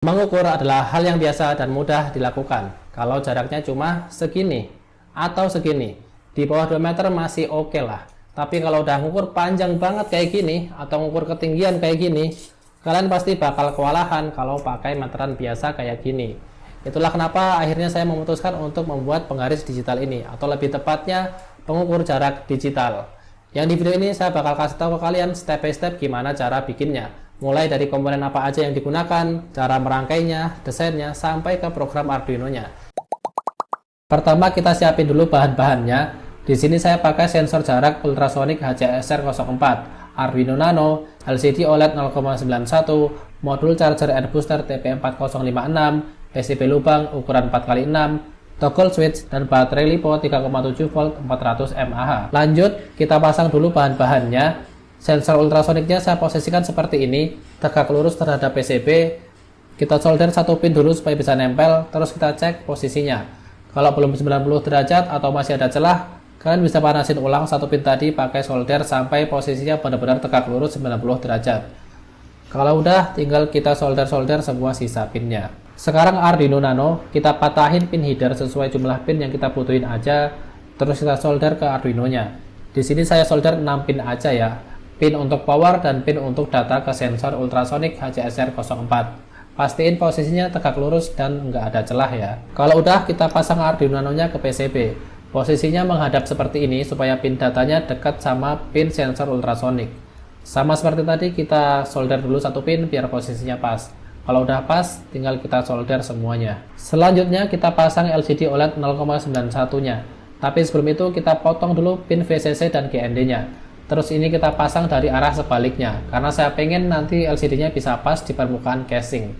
Mengukur adalah hal yang biasa dan mudah dilakukan. Kalau jaraknya cuma segini atau segini, di bawah 2 meter masih oke lah. Tapi kalau udah ngukur panjang banget kayak gini atau ngukur ketinggian kayak gini, kalian pasti bakal kewalahan kalau pakai meteran biasa kayak gini. Itulah kenapa akhirnya saya memutuskan untuk membuat penggaris digital ini, atau lebih tepatnya pengukur jarak digital. Yang di video ini saya bakal kasih tahu ke kalian step by step gimana cara bikinnya. Mulai dari komponen apa aja yang digunakan, cara merangkainya, desainnya, sampai ke program Arduino-nya. Pertama kita siapin dulu bahan-bahannya. Di sini saya pakai sensor jarak ultrasonic HCSR04, Arduino Nano, LCD OLED 0,91, modul charger and booster TP4056, PCB lubang ukuran 4x6, toggle switch, dan baterai LiPo 3,7 volt 400 mAh. Lanjut, kita pasang dulu bahan-bahannya. Sensor ultrasoniknya saya posisikan seperti ini, tegak lurus terhadap PCB. Kita solder satu pin dulu supaya bisa nempel, terus kita cek posisinya. Kalau belum 90 derajat atau masih ada celah, kalian bisa panasin ulang satu pin tadi pakai solder sampai posisinya benar-benar tegak lurus 90 derajat. Kalau udah, tinggal kita solder-solder semua sisa pinnya. Sekarang Arduino Nano, kita patahin pin header sesuai jumlah pin yang kita butuhin aja, terus kita solder ke Arduino-nya. Di sini saya solder 6 pin aja ya. Pin untuk power dan pin untuk data ke sensor ultrasonic HCSR04. Pastiin posisinya tegak lurus dan nggak ada celah ya. Kalau udah, kita pasang Arduino Nano-nya ke PCB. Posisinya menghadap seperti ini supaya pin datanya dekat sama pin sensor ultrasonic. Sama seperti tadi, kita solder dulu satu pin biar posisinya pas. Kalau udah pas, tinggal kita solder semuanya. Selanjutnya kita pasang LCD OLED 0,91-nya. Tapi sebelum itu kita potong dulu pin VCC dan GND-nya. Terus ini kita pasang dari arah sebaliknya, karena saya pengen nanti LCD-nya bisa pas di permukaan casing.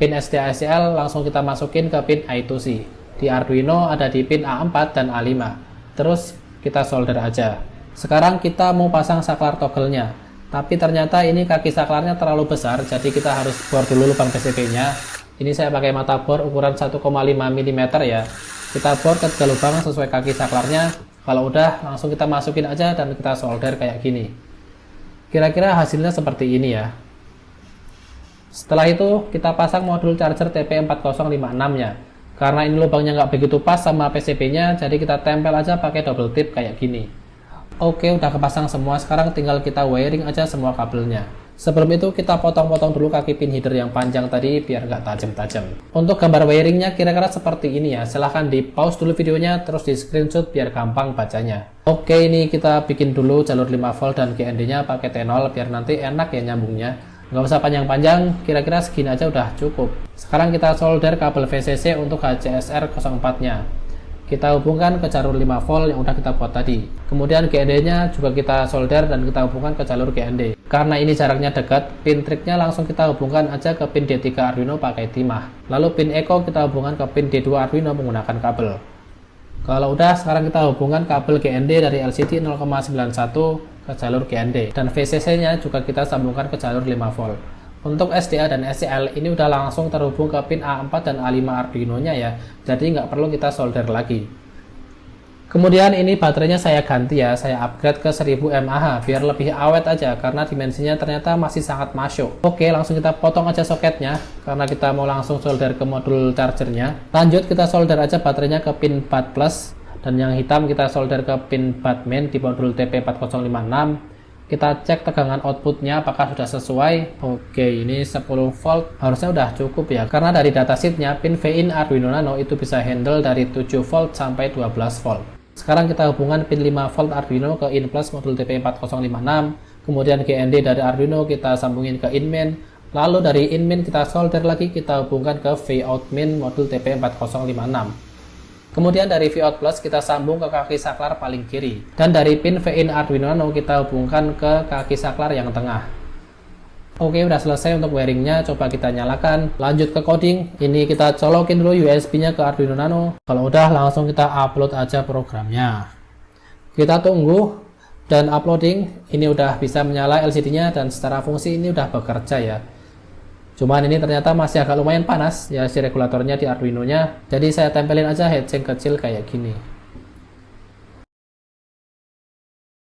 Pin SDACL langsung kita masukin ke pin I2C. Di Arduino ada di pin A4 dan A5. Terus kita solder aja. Sekarang kita mau pasang saklar toggle-nya. Tapi ternyata ini kaki saklarnya terlalu besar, jadi kita harus bor dulu lubang PCB-nya. Ini saya pakai mata bor ukuran 1,5 mm ya. Kita bor ke lubang sesuai kaki saklarnya. Kalau udah, langsung kita masukin aja dan kita solder kayak gini. Kira-kira hasilnya seperti ini ya. Setelah itu, kita pasang modul charger TP4056-nya. Karena ini lubangnya nggak begitu pas sama PCB-nya, jadi kita tempel aja pakai double tip kayak gini. Oke, udah kepasang semua. Sekarang tinggal kita wiring aja semua kabelnya. Sebelum itu kita potong-potong dulu kaki pin header yang panjang tadi biar nggak tajam-tajam. Untuk gambar wiringnya kira-kira seperti ini ya. Silahkan di pause dulu videonya terus di screenshot biar gampang bacanya. Oke, ini kita bikin dulu jalur 5 volt dan GND-nya pakai T0 biar nanti enak ya nyambungnya. Nggak usah panjang-panjang, kira-kira segini aja udah cukup. Sekarang kita solder kabel VCC untuk HCSR04-nya. Kita hubungkan ke jalur 5 volt yang udah kita buat tadi. Kemudian GND-nya juga kita solder dan kita hubungkan ke jalur GND. Karena ini jaraknya dekat, pin triknya langsung kita hubungkan aja ke pin D3 Arduino pakai timah. Lalu pin echo kita hubungkan ke pin D2 Arduino menggunakan kabel. Kalau udah, sekarang kita hubungkan kabel GND dari LCD 0,91 ke jalur GND. Dan VCC-nya juga kita sambungkan ke jalur 5 volt. Untuk SDA dan SCL ini udah langsung terhubung ke pin A4 dan A5 Arduino-nya ya, jadi nggak perlu kita solder lagi. Kemudian ini baterainya saya ganti ya, saya upgrade ke 1000 mAh biar lebih awet aja karena dimensinya ternyata masih sangat masuk. Oke, langsung kita potong aja soketnya karena kita mau langsung solder ke modul chargernya. Lanjut kita solder aja baterainya ke pin BAT+, dan yang hitam kita solder ke pin BAT main di modul TP4056. Kita cek tegangan outputnya apakah sudah sesuai. Oke, ini 10 volt harusnya udah cukup ya, karena dari datasheetnya pin V-in Arduino Nano itu bisa handle dari 7 volt sampai 12 volt. Sekarang kita hubungkan pin 5 volt Arduino ke in plus modul TP4056, kemudian GND dari Arduino kita sambungin ke in main, lalu dari in main kita solder lagi, kita hubungkan ke V-out main modul TP4056. Kemudian dari Vout plus kita sambung ke kaki saklar paling kiri. Dan dari pin V-in Arduino Nano kita hubungkan ke kaki saklar yang tengah. Oke, udah selesai untuk wiringnya. Coba kita nyalakan. Lanjut ke coding. Ini kita colokin dulu USB-nya ke Arduino Nano. Kalau udah, langsung kita upload aja programnya. Kita tunggu. Dan uploading. Ini udah bisa menyala LCD-nya dan secara fungsi ini udah bekerja ya. Cuman ini ternyata masih agak lumayan panas ya si regulatornya di Arduino-nya. Jadi saya tempelin aja heatsink kecil kayak gini.